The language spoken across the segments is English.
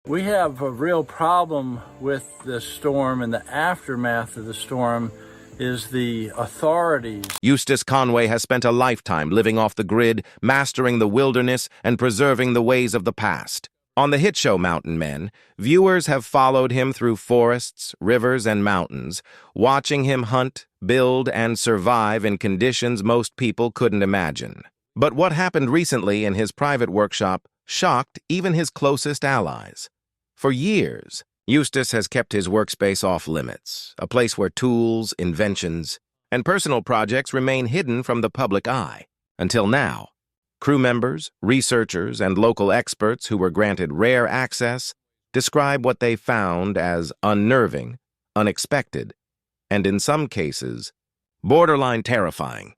We have a real problem with the storm, and the aftermath of the storm is the authorities. Eustace Conway has spent a lifetime living off the grid, mastering the wilderness, and preserving the ways of the past. On the hit show Mountain Men, viewers have followed him through forests, rivers, and mountains, watching him hunt, build, and survive in conditions most people couldn't imagine. But what happened recently in his private workshop shocked even his closest allies. For years, Eustace has kept his workspace off-limits, a place where tools, inventions, and personal projects remain hidden from the public eye. Until now, crew members, researchers, and local experts who were granted rare access describe what they found as unnerving, unexpected, and in some cases, borderline terrifying.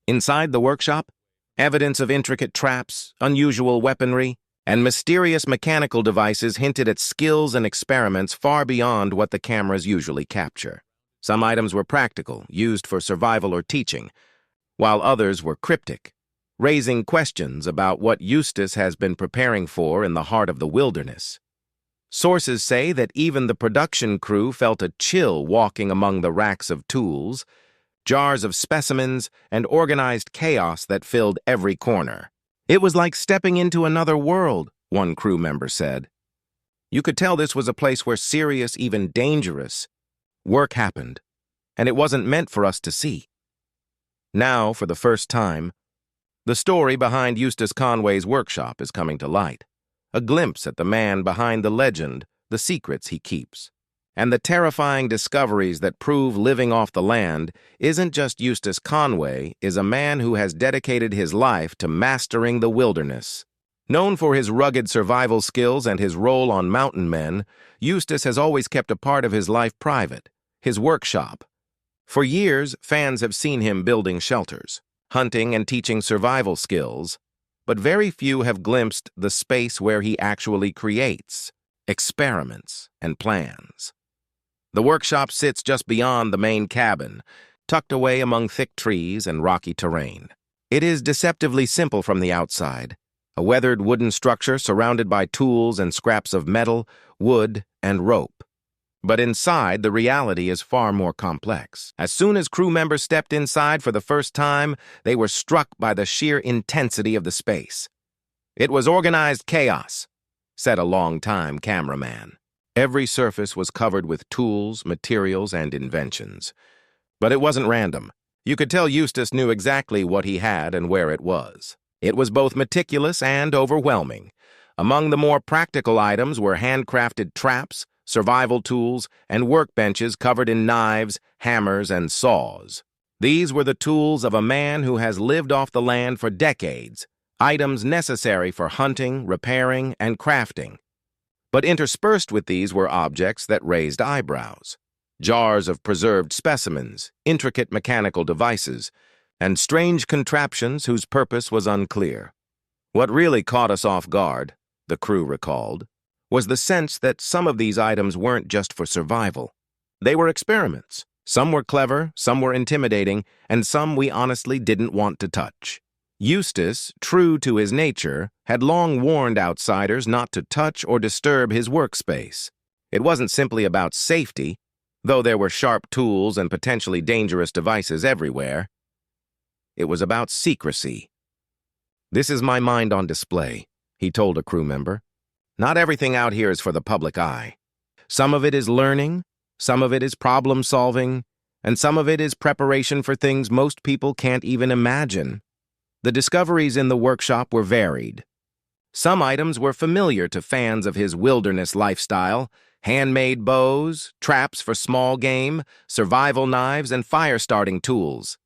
Inside the workshop, evidence of intricate traps, unusual weaponry, and mysterious mechanical devices hinted at skills and experiments far beyond what the cameras usually capture. Some items were practical, used for survival or teaching, while others were cryptic, raising questions about what Eustace has been preparing for in the heart of the wilderness. Sources say that even the production crew felt a chill walking among the racks of tools, jars of specimens, and organized chaos that filled every corner. It was like stepping into another world, one crew member said. You could tell this was a place where serious, even dangerous, work happened, and it wasn't meant for us to see. Now, for the first time, the story behind Eustace Conway's workshop is coming to light. A glimpse at the man behind the legend, the secrets he keeps. And the terrifying discoveries that prove living off the land isn't just Eustace Conway, is a man who has dedicated his life to mastering the wilderness. Known for his rugged survival skills and his role on Mountain Men, Eustace has always kept a part of his life private, his workshop. For years, fans have seen him building shelters, hunting and teaching survival skills, but very few have glimpsed the space where he actually creates, experiments, and plans. The workshop sits just beyond the main cabin, tucked away among thick trees and rocky terrain. It is deceptively simple from the outside, a weathered wooden structure surrounded by tools and scraps of metal, wood, and rope. But inside, the reality is far more complex. As soon as crew members stepped inside for the first time, they were struck by the sheer intensity of the space. It was organized chaos, said a long-time cameraman. Every surface was covered with tools, materials, and inventions. But it wasn't random. You could tell Eustace knew exactly what he had and where it was. It was both meticulous and overwhelming. Among the more practical items were handcrafted traps, survival tools, and workbenches covered in knives, hammers, and saws. These were the tools of a man who has lived off the land for decades, items necessary for hunting, repairing, and crafting. But interspersed with these were objects that raised eyebrows. Jars of preserved specimens, intricate mechanical devices, and strange contraptions whose purpose was unclear. What really caught us off guard, the crew recalled, was the sense that some of these items weren't just for survival. They were experiments. Some were clever, some were intimidating, and some we honestly didn't want to touch. Eustace, true to his nature, had long warned outsiders not to touch or disturb his workspace. It wasn't simply about safety, though there were sharp tools and potentially dangerous devices everywhere. It was about secrecy. "This is my mind on display," he told a crew member. "Not everything out here is for the public eye. Some of it is learning, some of it is problem-solving, and some of it is preparation for things most people can't even imagine." The discoveries in the workshop were varied. Some items were familiar to fans of his wilderness lifestyle: handmade bows, traps for small game, survival knives, and fire-starting tools.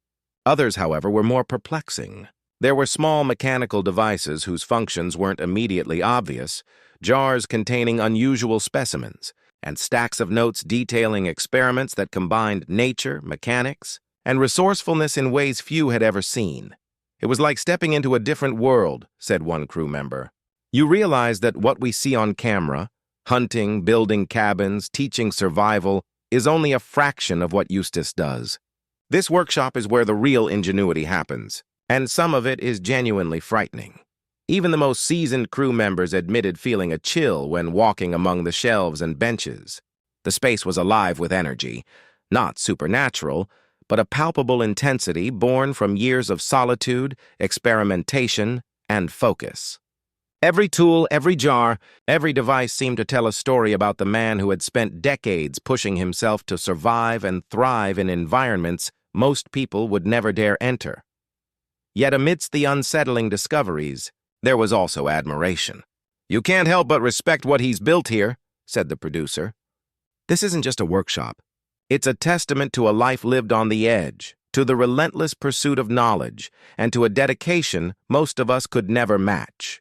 Others, however, were more perplexing. There were small mechanical devices whose functions weren't immediately obvious, jars containing unusual specimens, and stacks of notes detailing experiments that combined nature, mechanics, and resourcefulness in ways few had ever seen. "It was like stepping into a different world," said one crew member. "You realize that what we see on camera, hunting, building cabins, teaching survival, is only a fraction of what Eustace does. This workshop is where the real ingenuity happens, and some of it is genuinely frightening." Even the most seasoned crew members admitted feeling a chill when walking among the shelves and benches. The space was alive with energy, not supernatural, but a palpable intensity born from years of solitude, experimentation, and focus. Every tool, every jar, every device seemed to tell a story about the man who had spent decades pushing himself to survive and thrive in environments most people would never dare enter. Yet amidst the unsettling discoveries, there was also admiration. "You can't help but respect what he's built here," said the producer. "This isn't just a workshop. It's a testament to a life lived on the edge, to the relentless pursuit of knowledge, and to a dedication most of us could never match."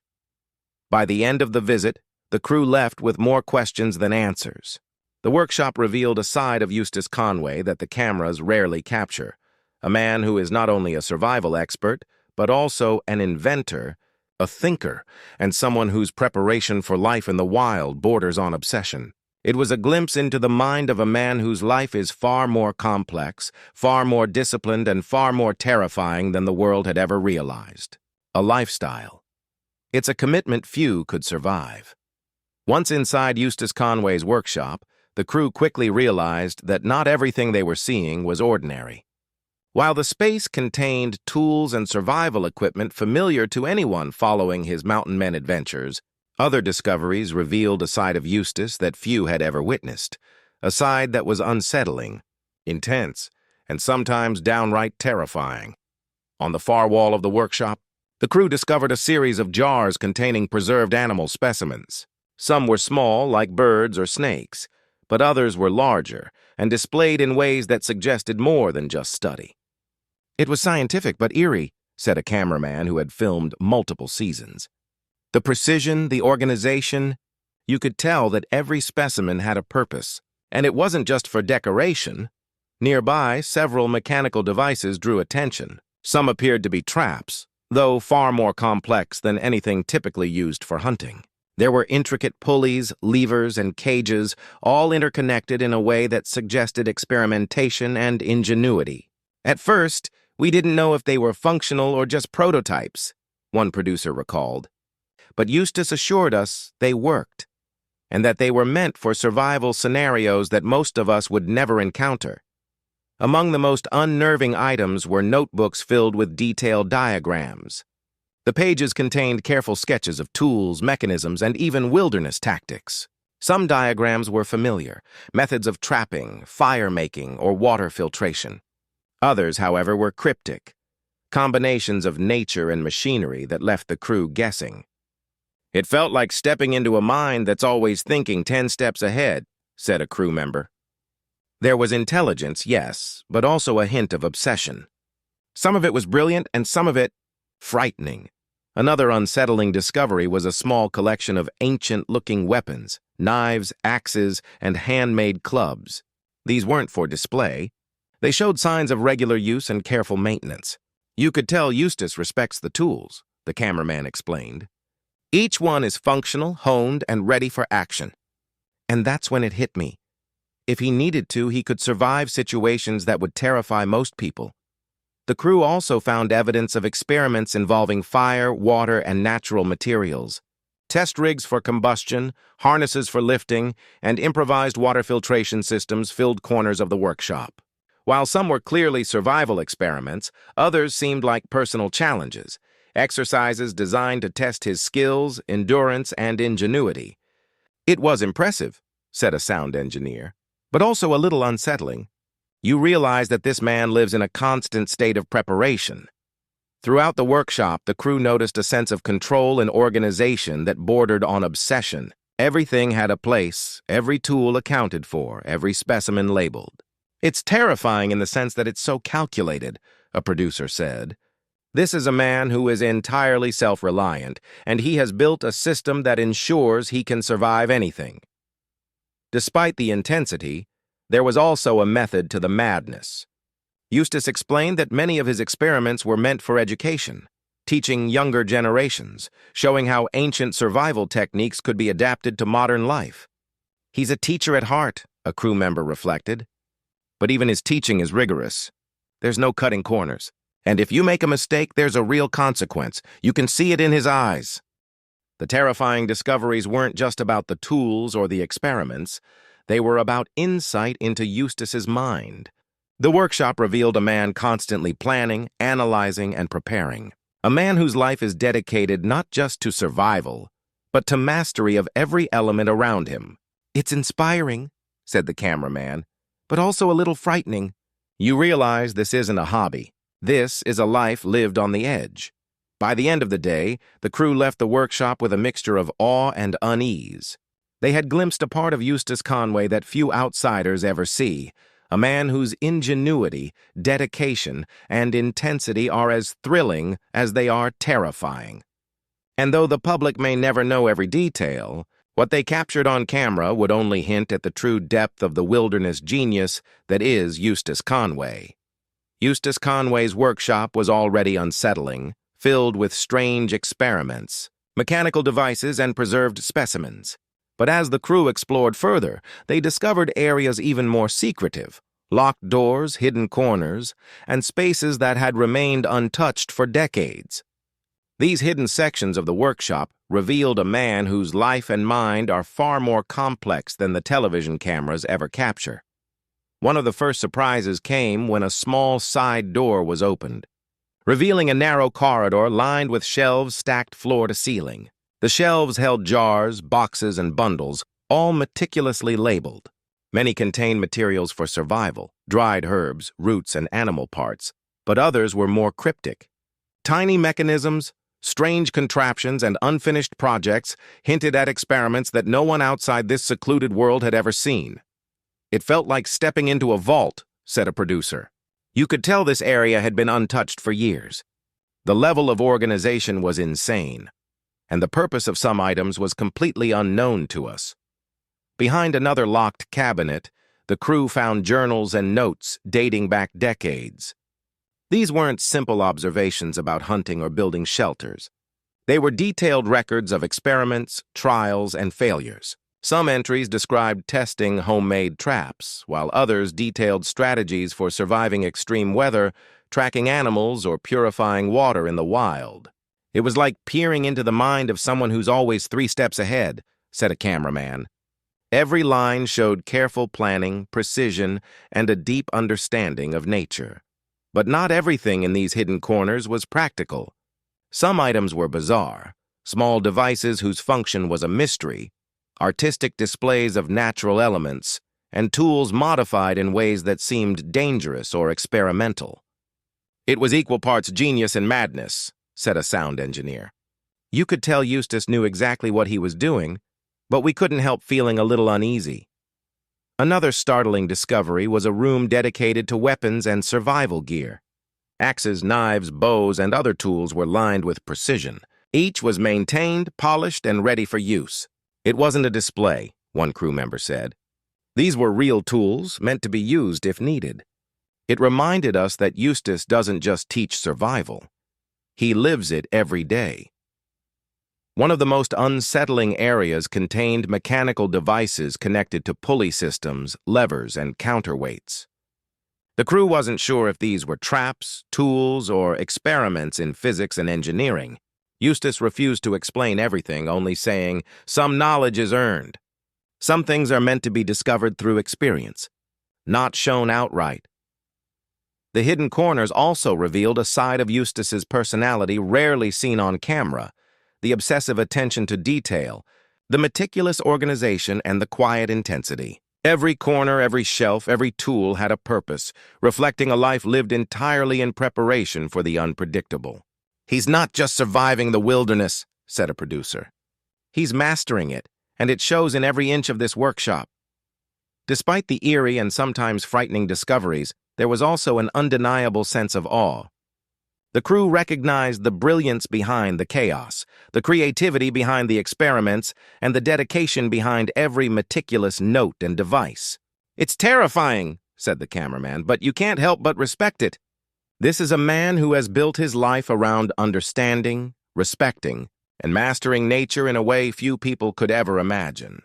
By the end of the visit, the crew left with more questions than answers. The workshop revealed a side of Eustace Conway that the cameras rarely capture, a man who is not only a survival expert, but also an inventor, a thinker, and someone whose preparation for life in the wild borders on obsession. It was a glimpse into the mind of a man whose life is far more complex, far more disciplined, and far more terrifying than the world had ever realized. A lifestyle. It's a commitment few could survive. Once inside Eustace Conway's workshop, the crew quickly realized that not everything they were seeing was ordinary. While the space contained tools and survival equipment familiar to anyone following his mountain men adventures, other discoveries revealed a side of Eustace that few had ever witnessed, a side that was unsettling, intense, and sometimes downright terrifying. On the far wall of the workshop, the crew discovered a series of jars containing preserved animal specimens. Some were small, like birds or snakes, but others were larger and displayed in ways that suggested more than just study. "It was scientific but eerie," said a cameraman who had filmed multiple seasons. "The precision, the organization, you could tell that every specimen had a purpose, and it wasn't just for decoration. Nearby, several mechanical devices drew attention. Some appeared to be traps, though far more complex than anything typically used for hunting. There were intricate pulleys, levers, and cages, all interconnected in a way that suggested experimentation and ingenuity. At first, we didn't know if they were functional or just prototypes," one producer recalled. "But Eustace assured us they worked, and that they were meant for survival scenarios that most of us would never encounter." Among the most unnerving items were notebooks filled with detailed diagrams. The pages contained careful sketches of tools, mechanisms, and even wilderness tactics. Some diagrams were familiar, methods of trapping, fire-making, or water filtration. Others, however, were cryptic, combinations of nature and machinery that left the crew guessing. "It felt like stepping into a mind that's always thinking 10 steps ahead," said a crew member. There was intelligence, yes, but also a hint of obsession. Some of it was brilliant and some of it frightening. Another unsettling discovery was a small collection of ancient-looking weapons, knives, axes, and handmade clubs. These weren't for display. They showed signs of regular use and careful maintenance. "You could tell Eustace respects the tools," the cameraman explained. "Each one is functional, honed, and ready for action." And that's when it hit me. If he needed to, he could survive situations that would terrify most people. The crew also found evidence of experiments involving fire, water, and natural materials. Test rigs for combustion, harnesses for lifting, and improvised water filtration systems filled corners of the workshop. While some were clearly survival experiments, others seemed like personal challenges, exercises designed to test his skills, endurance, and ingenuity. "It was impressive," said a sound engineer, "but also a little unsettling. You realize that this man lives in a constant state of preparation." Throughout the workshop, the crew noticed a sense of control and organization that bordered on obsession. Everything had a place, every tool accounted for, every specimen labeled. "It's terrifying in the sense that it's so calculated," a producer said. "This is a man who is entirely self-reliant, and he has built a system that ensures he can survive anything." Despite the intensity, there was also a method to the madness. Eustace explained that many of his experiments were meant for education, teaching younger generations, showing how ancient survival techniques could be adapted to modern life. "He's a teacher at heart," a crew member reflected. "But even his teaching is rigorous. There's no cutting corners. And if you make a mistake, there's a real consequence. You can see it in his eyes. The terrifying discoveries weren't just about the tools or the experiments. They were about insight into Eustace's mind. The workshop revealed a man constantly planning, analyzing, and preparing. A man whose life is dedicated not just to survival, but to mastery of every element around him. "It's inspiring," said the cameraman, "but also a little frightening." You realize this isn't a hobby. This is a life lived on the edge. By the end of the day, the crew left the workshop with a mixture of awe and unease. They had glimpsed a part of Eustace Conway that few outsiders ever see, a man whose ingenuity, dedication, and intensity are as thrilling as they are terrifying. And though the public may never know every detail, what they captured on camera would only hint at the true depth of the wilderness genius that is Eustace Conway. Eustace Conway's workshop was already unsettling, filled with strange experiments, mechanical devices, and preserved specimens. But as the crew explored further, they discovered areas even more secretive, locked doors, hidden corners, and spaces that had remained untouched for decades. These hidden sections of the workshop revealed a man whose life and mind are far more complex than the television cameras ever capture. One of the first surprises came when a small side door was opened, revealing a narrow corridor lined with shelves stacked floor to ceiling. The shelves held jars, boxes, and bundles, all meticulously labeled. Many contained materials for survival, dried herbs, roots, and animal parts, but others were more cryptic. Tiny mechanisms, strange contraptions, and unfinished projects hinted at experiments that no one outside this secluded world had ever seen. "It felt like stepping into a vault," said a producer. You could tell this area had been untouched for years. The level of organization was insane, and the purpose of some items was completely unknown to us. Behind another locked cabinet, the crew found journals and notes dating back decades. These weren't simple observations about hunting or building shelters. They were detailed records of experiments, trials, and failures. Some entries described testing homemade traps, while others detailed strategies for surviving extreme weather, tracking animals, or purifying water in the wild. "It was like peering into the mind of someone who's always 3 steps ahead," said a cameraman. Every line showed careful planning, precision, and a deep understanding of nature. But not everything in these hidden corners was practical. Some items were bizarre, small devices whose function was a mystery, artistic displays of natural elements, and tools modified in ways that seemed dangerous or experimental. "It was equal parts genius and madness," said a sound engineer. You could tell Eustace knew exactly what he was doing, but we couldn't help feeling a little uneasy. Another startling discovery was a room dedicated to weapons and survival gear. Axes, knives, bows, and other tools were lined with precision. Each was maintained, polished, and ready for use. "It wasn't a display," one crew member said. "These were real tools, meant to be used if needed." It reminded us that Eustace doesn't just teach survival. He lives it every day. One of the most unsettling areas contained mechanical devices connected to pulley systems, levers, and counterweights. The crew wasn't sure if these were traps, tools, or experiments in physics and engineering. Eustace refused to explain everything, only saying, "Some knowledge is earned. Some things are meant to be discovered through experience, not shown outright." The hidden corners also revealed a side of Eustace's personality rarely seen on camera: the obsessive attention to detail, the meticulous organization, and the quiet intensity. Every corner, every shelf, every tool had a purpose, reflecting a life lived entirely in preparation for the unpredictable. "He's not just surviving the wilderness," said a producer. "He's mastering it, and it shows in every inch of this workshop." Despite the eerie and sometimes frightening discoveries, there was also an undeniable sense of awe. The crew recognized the brilliance behind the chaos, the creativity behind the experiments, and the dedication behind every meticulous note and device. "It's terrifying," said the cameraman, "but you can't help but respect it. This is a man who has built his life around understanding, respecting, and mastering nature in a way few people could ever imagine."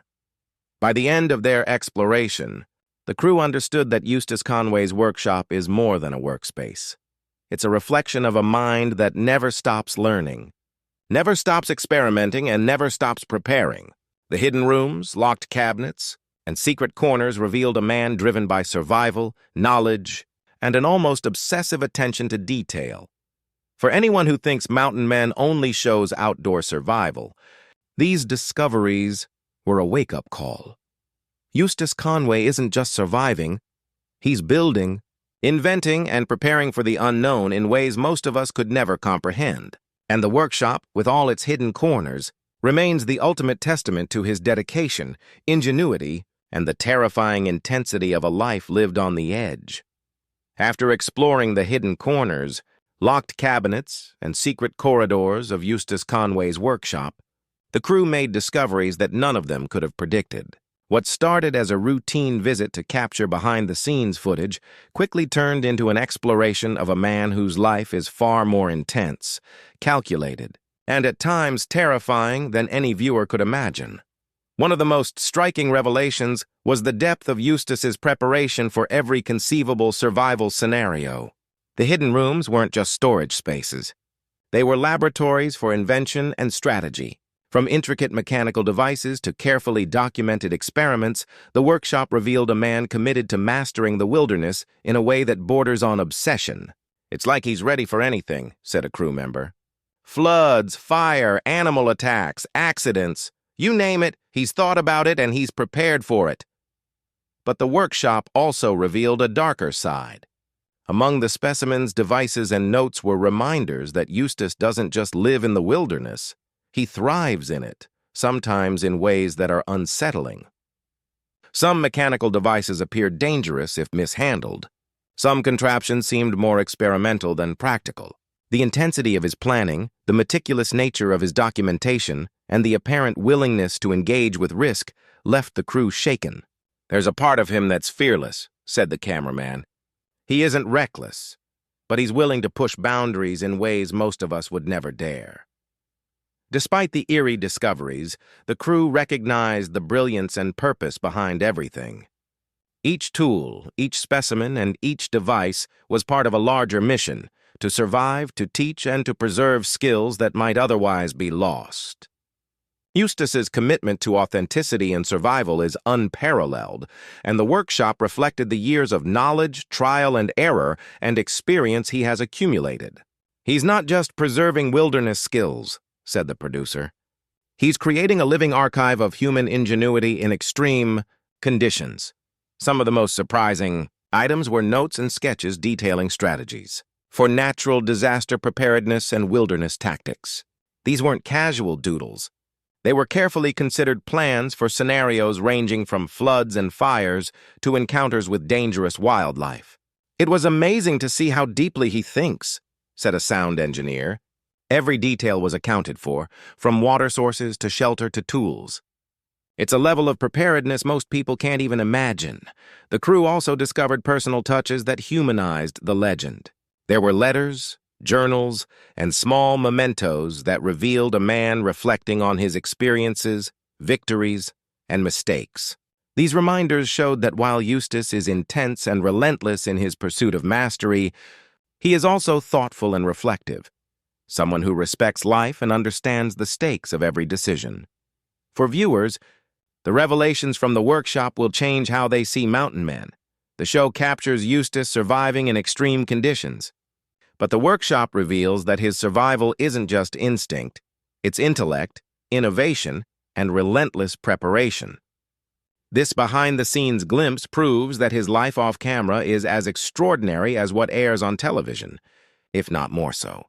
By the end of their exploration, the crew understood that Eustace Conway's workshop is more than a workspace. It's a reflection of a mind that never stops learning, never stops experimenting, and never stops preparing. The hidden rooms, locked cabinets, and secret corners revealed a man driven by survival, knowledge, and an almost obsessive attention to detail. For anyone who thinks Mountain Men only shows outdoor survival, these discoveries were a wake-up call. Eustace Conway isn't just surviving, he's building, inventing, and preparing for the unknown in ways most of us could never comprehend. And the workshop, with all its hidden corners, remains the ultimate testament to his dedication, ingenuity, and the terrifying intensity of a life lived on the edge. After exploring the hidden corners, locked cabinets, and secret corridors of Eustace Conway's workshop, the crew made discoveries that none of them could have predicted. What started as a routine visit to capture behind-the-scenes footage quickly turned into an exploration of a man whose life is far more intense, calculated, and at times terrifying than any viewer could imagine. One of the most striking revelations was the depth of Eustace's preparation for every conceivable survival scenario. The hidden rooms weren't just storage spaces. They were laboratories for invention and strategy. From intricate mechanical devices to carefully documented experiments, the workshop revealed a man committed to mastering the wilderness in a way that borders on obsession. "It's like he's ready for anything," said a crew member. "Floods, fire, animal attacks, accidents, you name it, he's thought about it and he's prepared for it." But the workshop also revealed a darker side. Among the specimens, devices, and notes were reminders that Eustace doesn't just live in the wilderness. He thrives in it, sometimes in ways that are unsettling. Some mechanical devices appeared dangerous if mishandled. Some contraptions seemed more experimental than practical. The intensity of his planning, the meticulous nature of his documentation, and the apparent willingness to engage with risk left the crew shaken. "There's a part of him that's fearless," said the cameraman. "He isn't reckless, but he's willing to push boundaries in ways most of us would never dare." Despite the eerie discoveries, the crew recognized the brilliance and purpose behind everything. Each tool, each specimen, and each device was part of a larger mission: to survive, to teach, and to preserve skills that might otherwise be lost. Eustace's commitment to authenticity and survival is unparalleled, and the workshop reflected the years of knowledge, trial and error, and experience he has accumulated. "He's not just preserving wilderness skills," said the producer. "He's creating a living archive of human ingenuity in extreme conditions." Some of the most surprising items were notes and sketches detailing strategies for natural disaster preparedness and wilderness tactics. These weren't casual doodles. They were carefully considered plans for scenarios ranging from floods and fires to encounters with dangerous wildlife. "It was amazing to see how deeply he thinks," said a sound engineer. Every detail was accounted for, from water sources to shelter to tools. "It's a level of preparedness most people can't even imagine." The crew also discovered personal touches that humanized the legend. There were letters, journals, and small mementos that revealed a man reflecting on his experiences, victories, and mistakes. These reminders showed that while Eustace is intense and relentless in his pursuit of mastery, he is also thoughtful and reflective, someone who respects life and understands the stakes of every decision. For viewers, the revelations from the workshop will change how they see Mountain Men. The show captures Eustace surviving in extreme conditions. But the workshop reveals that his survival isn't just instinct, it's intellect, innovation, and relentless preparation. This behind-the-scenes glimpse proves that his life off-camera is as extraordinary as what airs on television, if not more so.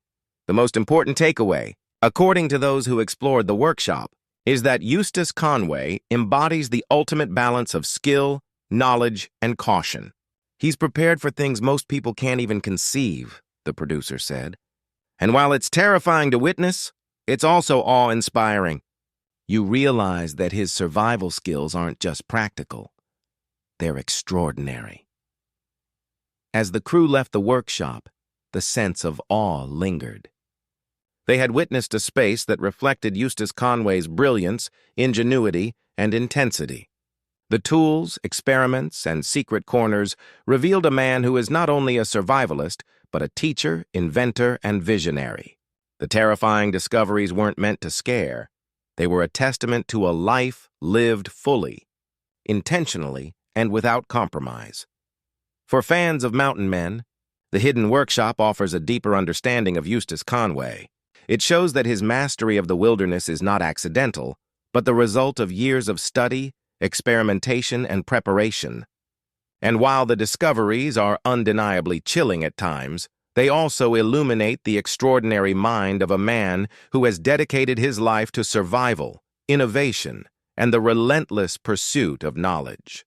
The most important takeaway, according to those who explored the workshop, is that Eustace Conway embodies the ultimate balance of skill, knowledge, and caution. "He's prepared for things most people can't even conceive," the producer said. "And while it's terrifying to witness, it's also awe-inspiring. You realize that his survival skills aren't just practical. They're extraordinary." As the crew left the workshop, the sense of awe lingered. They had witnessed a space that reflected Eustace Conway's brilliance, ingenuity, and intensity. The tools, experiments, and secret corners revealed a man who is not only a survivalist, but a teacher, inventor, and visionary. The terrifying discoveries weren't meant to scare. They were a testament to a life lived fully, intentionally, and without compromise. For fans of mountain men, The Hidden Workshop offers a deeper understanding of Eustace Conway. It shows that his mastery of the wilderness is not accidental, but the result of years of study, experimentation, and preparation. And while the discoveries are undeniably chilling at times, they also illuminate the extraordinary mind of a man who has dedicated his life to survival, innovation, and the relentless pursuit of knowledge.